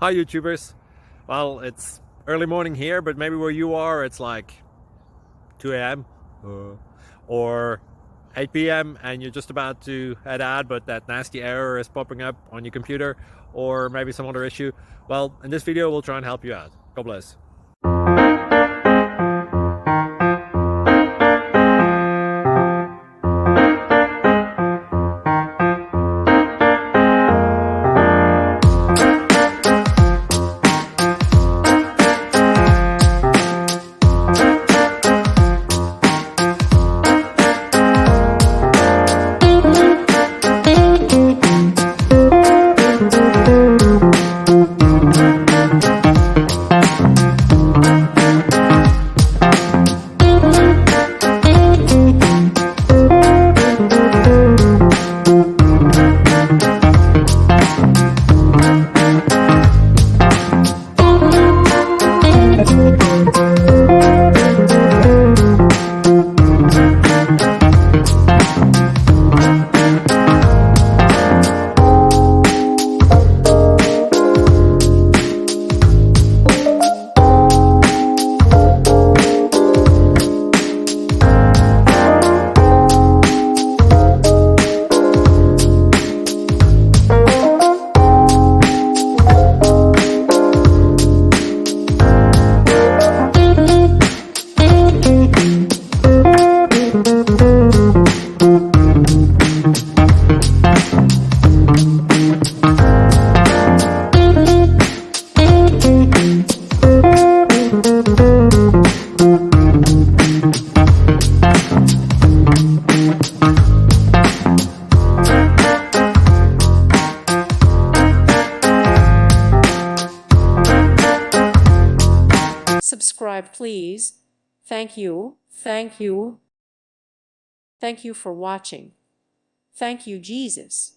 Hi YouTubers. Well, it's early morning here, but maybe where you are it's like 2 a.m. Or 8 p.m. and you're just about to head out, but that nasty error is popping up on your computer, or maybe some other issue. Well, in this video we'll try and help you out. God bless. Subscribe, please. Thank you. Thank you. Thank you for watching. Thank you, Jesus.